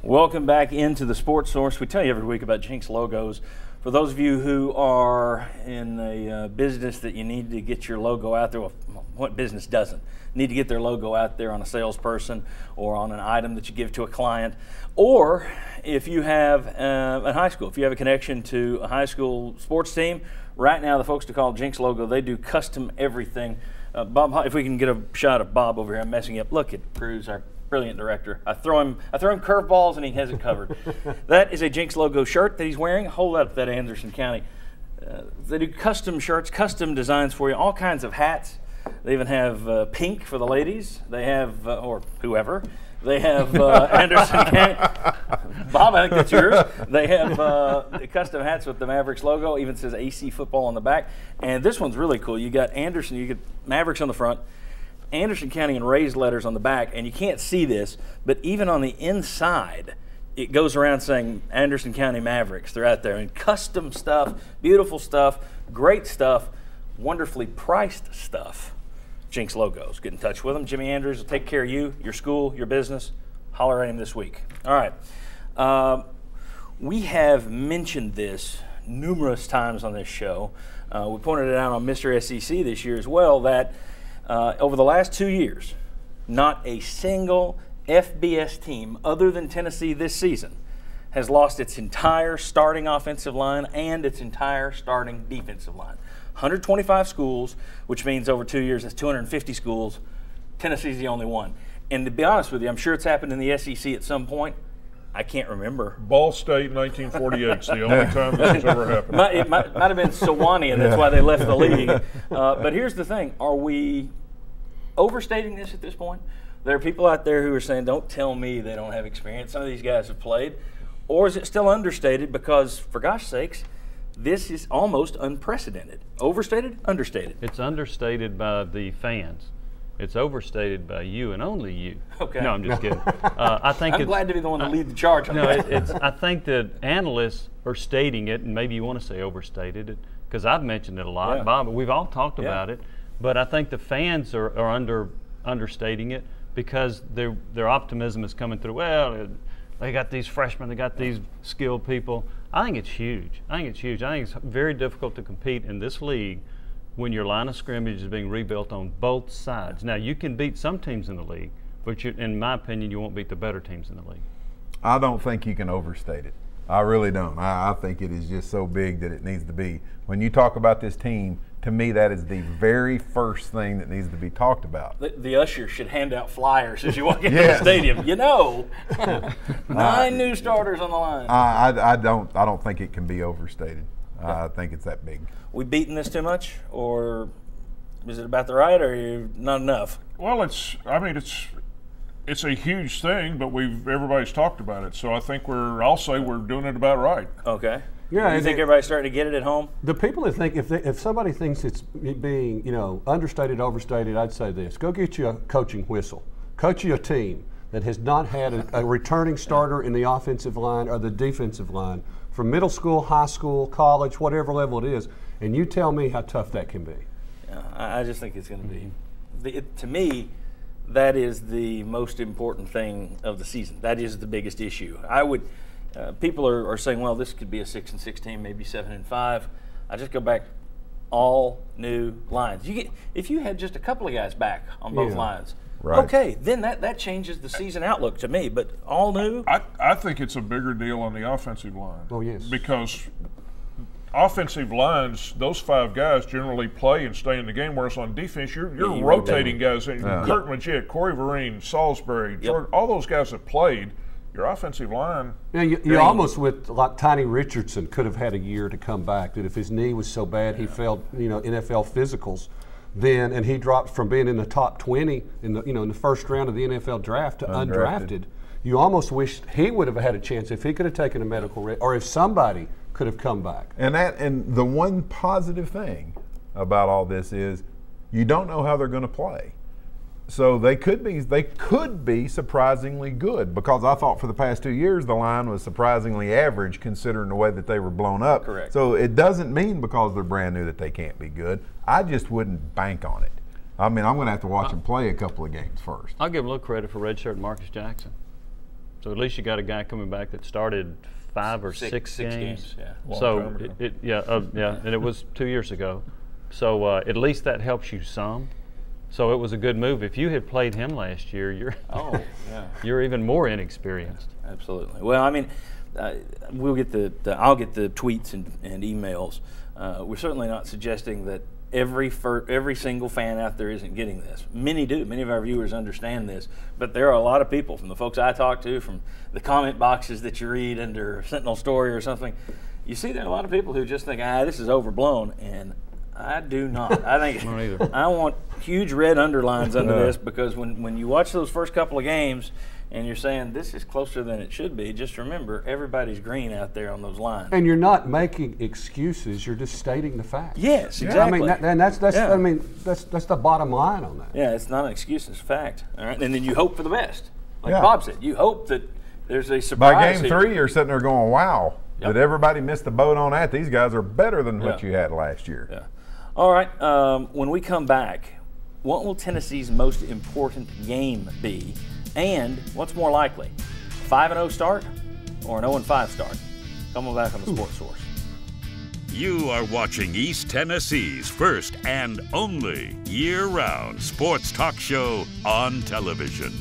Welcome back into the Sports Source. We tell you every week about Jenks logos. For those of you who are in a business that you need to get your logo out there, well, what business doesn't? Need to get their logo out there on a salesperson or on an item that you give to a client. Or if you have a high school, if you have a connection to a high school sports team, right now the folks to call Jenks logo, they do custom everything. Bob, if we can get a shot of Bob over here, I'm messing up. Look at Cruz, our brilliant director. I throw him curveballs and he has it covered. That is a Jenks logo shirt that he's wearing. Hold up that Anderson County. They do custom shirts, custom designs for you, all kinds of hats. They even have pink for the ladies. They have, or whoever. They have Anderson County. Bob, I think that's yours. They have custom hats with the Mavericks logo. Even says AC Football on the back. And this one's really cool. You got Anderson, you get Mavericks on the front, Anderson County in raised letters on the back, and you can't see this, but even on the inside, it goes around saying Anderson County Mavericks. They're out there. And custom stuff, beautiful stuff, great stuff, wonderfully priced stuff. Jenks logos. Get in touch with them. Jimmy Andrews will take care of you, your school, your business. Holler at him this week. All right. We have mentioned this numerous times on this show. We pointed it out on Mr. SEC this year as well, that over the last 2 years, not a single FBS team other than Tennessee this season has lost its entire starting offensive line and its entire starting defensive line. 125 schools, which means over 2 years, that's 250 schools. Tennessee's the only one. And to be honest with you, I'm sure it's happened in the SEC at some point. I can't remember. Ball State, 1948 is the only time this has ever happened. It might have been Sewanee, and that's why they left the league. But here's the thing. Are we overstating this at this point? There are people out there who are saying, don't tell me they don't have experience. Some of these guys have played. Or is it still understated because, for gosh sakes, this is almost unprecedented? Overstated? Understated? It's understated by the fans. It's overstated by you and only you. Okay. No, I'm just kidding. I'm glad to be the one to lead the charge on that. I think that analysts are stating it, and maybe you want to say overstated it, because I've mentioned it a lot. Yeah. Bob, we've all talked about it, but I think the fans are understating it because their optimism is coming through. Well, they got these freshmen, they got these skilled people. I think it's huge. I think it's very difficult to compete in this league when your line of scrimmage is being rebuilt on both sides. Now, you can beat some teams in the league, but in my opinion, you won't beat the better teams in the league. I don't think you can overstate it. I really don't. I think it is just so big that it needs to be. When you talk about this team, to me, that is the very first thing that needs to be talked about. The usher should hand out flyers as you walk into the stadium. 9 new starters on the line. I don't think it can be overstated. I think it's that big. We beating this too much, or is it about the right, or not enough? Well, it's a huge thing, but everybody's talked about it. So I think I'll say we're doing it about right. Okay. Yeah, you think everybody's starting to get it at home? The people that think if somebody thinks it's being understated, overstated, I'd say this: go get you a coaching whistle. Coach you a team that has not had a returning starter in the offensive line or the defensive line from middle school, high school, college, whatever level it is, and you tell me how tough that can be. Yeah, I just think it's going to be. To me, that is the most important thing of the season. That is the biggest issue. People are saying, well, this could be a 6-6 team, maybe 7-5. I just go back, all new lines. If you had just a couple of guys back on both lines, right. Okay, then that changes the season outlook to me. But all new, I think it's a bigger deal on the offensive line. Oh, yes. Because offensive lines, those 5 guys generally play and stay in the game, whereas on defense, you're rotating guys. Kurt Magid, Corey Vereen, Salisbury, Jordan, all those guys that played. Your offensive line. Yeah, you almost with like Tiny Richardson could have had a year to come back. That if his knee was so bad he failed, NFL physicals, and he dropped from being in the top 20 in the first round of the NFL draft to undrafted. You almost wish he would have had a chance if he could have taken a medical risk, or if somebody could have come back. And the one positive thing about all this is you don't know how they're going to play. So they could be surprisingly good, because I thought for the past 2 years the line was surprisingly average considering the way that they were blown up. Correct. So it doesn't mean because they're brand new that they can't be good. I just wouldn't bank on it. I mean, I'm going to have to watch them play a couple of games first. I'll give him a little credit for redshirt Marcus Jackson. So at least you got a guy coming back that started 5 or 6 games. Yeah. So and it was 2 years ago. So at least that helps you some. So it was a good move. If you had played him last year, you're even more inexperienced. Yeah, absolutely. Well, I mean, we'll get I'll get the tweets and emails. We're certainly not suggesting that every single fan out there isn't getting this. Many do. Many of our viewers understand this. But there are a lot of people, from the folks I talk to, from the comment boxes that you read under Sentinel Story or something, you see there are a lot of people who just think, this is overblown, and I do not. I think I want huge red underlines under this, because when you watch those first couple of games and you're saying this is closer than it should be, just remember everybody's green out there on those lines. And you're not making excuses; you're just stating the facts. Yes, exactly. I mean, that's the bottom line on that. Yeah, it's not an excuse; it's a fact. All right, and then you hope for the best, like Bob said. You hope that there's a surprise. By game 3, you're sitting there going, "Wow, did everybody miss the boat on that? These guys are better than what you had last year." Yeah. All right, when we come back, what will Tennessee's most important game be? And what's more likely, 5-0 start or an 0-5 start? Come on back on the Sports Source. You are watching East Tennessee's first and only year-round sports talk show on television.